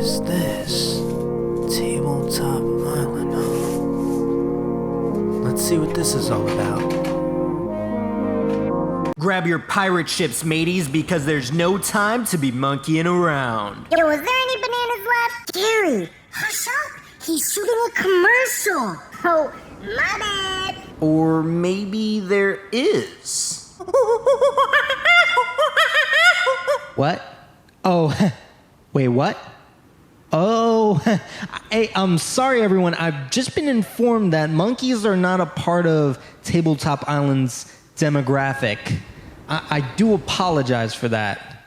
is this? Tabletop Island, huh? Let's see what this is all about. Grab your pirate ships, mateys, because there's no time to be monkeying around. Yo, is there any bananas left? Gary, hush up. He's shooting a commercial. Oh, my bad. Or maybe there is. What? Oh, wait, what? Oh, hey, I'm sorry, everyone. I've just been informed that monkeys are not a part of Tabletop Island's demographic. I do apologize for that.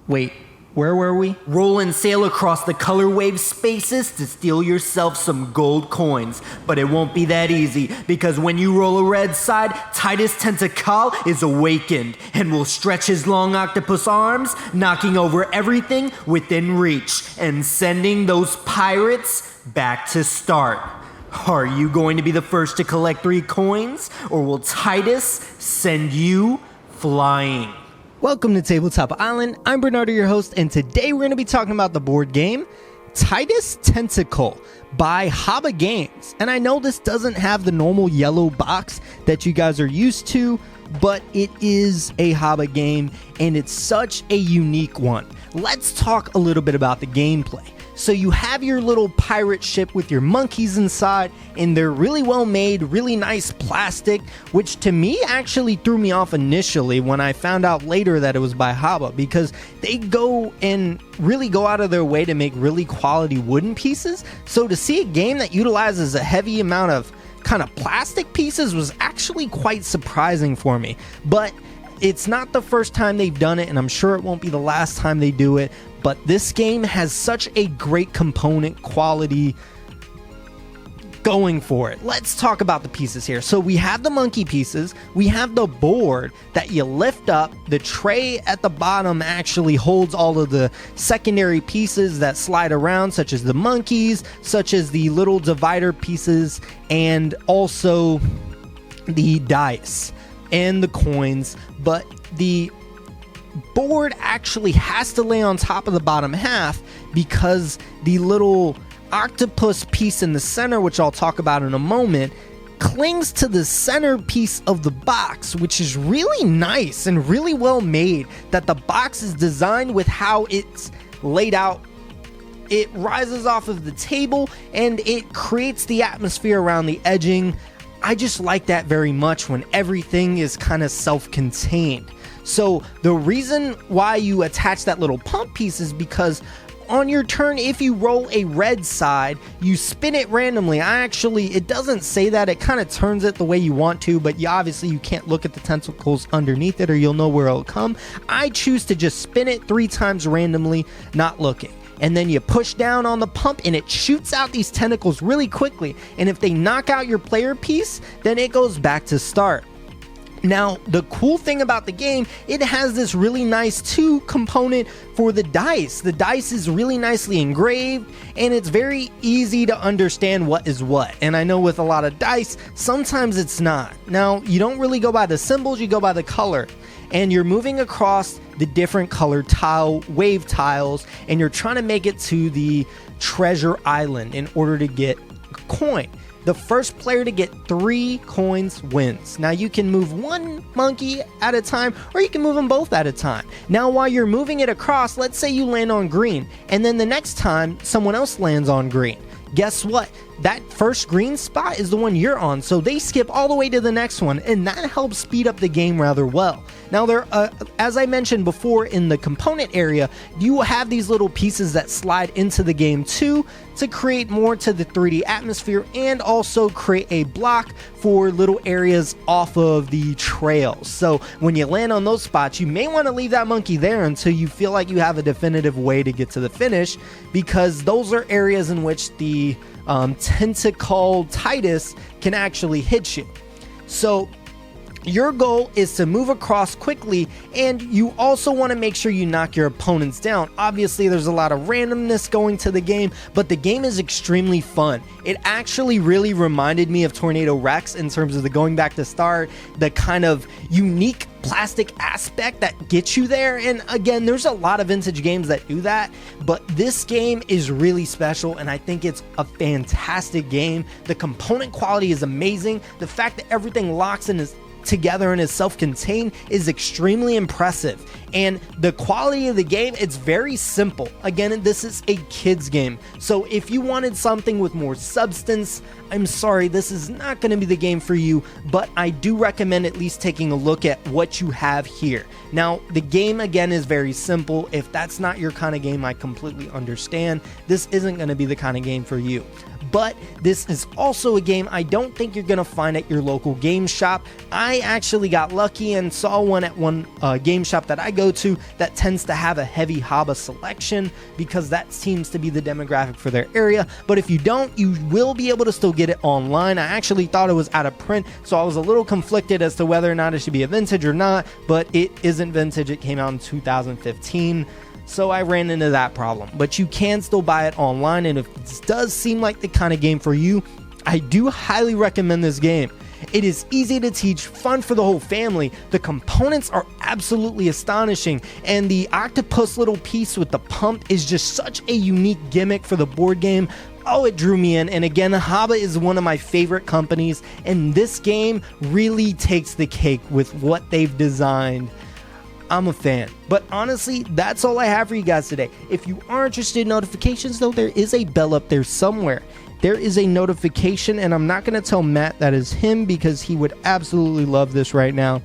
Wait, where were we? Roll and sail across the color wave spaces to steal yourself some gold coins. But it won't be that easy, because when you roll a red side, Titus Tentacle is awakened and will stretch his long octopus arms, knocking over everything within reach and sending those pirates back to start. Are you going to be the first to collect 3 coins, or will Titus send you flying? Welcome to Tabletop Island. I'm Bernardo, your host, and today we're going to be talking about the board game Titus Tentacle by Haba Games. And I know this doesn't have the normal yellow box that you guys are used to, but it is a Haba game, and it's such a unique one. Let's talk a little bit about the gameplay. So you have your little pirate ship with your monkeys inside, and they're really well made, really nice plastic, which to me actually threw me off initially when I found out later that it was by Haba, because they go and really go out of their way to make really quality wooden pieces. So to see a game that utilizes a heavy amount of kind of plastic pieces was actually quite surprising for me. But it's not the first time they've done it, and I'm sure it won't be the last time they do it. But this game has such a great component quality going for it. Let's talk about the pieces here. So we have the monkey pieces, we have the board that you lift up, the tray at the bottom actually holds all of the secondary pieces that slide around, such as the monkeys, such as the little divider pieces, and also the dice and the coins. But the board actually has to lay on top of the bottom half because the little octopus piece in the center, which I'll talk about in a moment, clings to the center piece of the box, which is really nice and really well made. That the box is designed with how it's laid out. It rises off of the table and it creates the atmosphere around the edging. I just like that very much when everything is kind of self-contained. So the reason why you attach that little pump piece is because on your turn, if you roll a red side, you spin it randomly. It doesn't say that. It kind of turns it the way you want to, but obviously you can't look at the tentacles underneath it or you'll know where it'll come. I choose to just spin it 3 times randomly, not looking. And then you push down on the pump and it shoots out these tentacles really quickly. And if they knock out your player piece, then it goes back to start. Now, the cool thing about the game, it has this really nice 2 component for the dice. The dice is really nicely engraved, and it's very easy to understand what is what. And I know with a lot of dice, sometimes it's not. Now, you don't really go by the symbols, you go by the color. And you're moving across the different color wave tiles, and you're trying to make it to the treasure island in order to get a coin. The first player to get 3 coins wins. Now you can move 1 monkey at a time, or you can move them both at a time. Now while you're moving it across, let's say you land on green, and then the next time someone else lands on green. Guess what? That first green spot is the one you're on, so they skip all the way to the next one, and that helps speed up the game rather well. Now, as I mentioned before in the component area, you will have these little pieces that slide into the game too to create more to the 3D atmosphere and also create a block for little areas off of the trails. So when you land on those spots, you may want to leave that monkey there until you feel like you have a definitive way to get to the finish, because those are areas in which the Tentacle Titus can actually hit you. So your goal is to move across quickly, and you also want to make sure you knock your opponents down. Obviously, there's a lot of randomness going to the game, but the game is extremely fun. It actually really reminded me of Tornado Rex in terms of the going back to start, the kind of unique plastic aspect that gets you there. And again, there's a lot of vintage games that do that, but this game is really special, and I think it's a fantastic game. The component quality is amazing. The fact that everything locks and is together and is self-contained is extremely impressive. And the quality of the game, it's very simple. Again, this is a kids game, so if you wanted something with more substance, I'm sorry, this is not going to be the game for you, but I do recommend at least taking a look at what you have here. Now, the game again is very simple. If that's not your kind of game, I completely understand. This isn't going to be the kind of game for you. But this is also a game I don't think you're going to find at your local game shop. I actually got lucky and saw one at one game shop that I go to that tends to have a heavy Haba selection, because that seems to be the demographic for their area. But if you don't, you will be able to still get it online. I actually thought it was out of print, so I was a little conflicted as to whether or not it should be a vintage or not, but it isn't vintage. It came out in 2015. So I ran into that problem, but you can still buy it online, and if this does seem like the kind of game for you, I do highly recommend this game. It is easy to teach, fun for the whole family. The components are absolutely astonishing, and the octopus little piece with the pump is just such a unique gimmick for the board game. Oh, it drew me in, and again, Haba is one of my favorite companies, and this game really takes the cake with what they've designed. I'm a fan. But honestly, that's all I have for you guys today. If you are interested in notifications, though, there is a bell up there somewhere. There is a notification, and I'm not going to tell Matt that is him, because he would absolutely love this right now.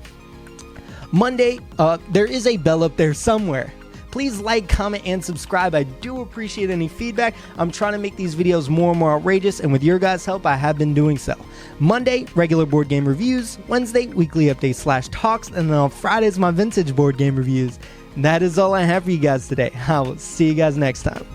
Monday, there is a bell up there somewhere. Please like, comment, and subscribe. I do appreciate any feedback. I'm trying to make these videos more and more outrageous, and with your guys' help, I have been doing so. Monday, regular board game reviews. Wednesday, weekly updates / talks. And then on Fridays, my vintage board game reviews. And that is all I have for you guys today. I will see you guys next time.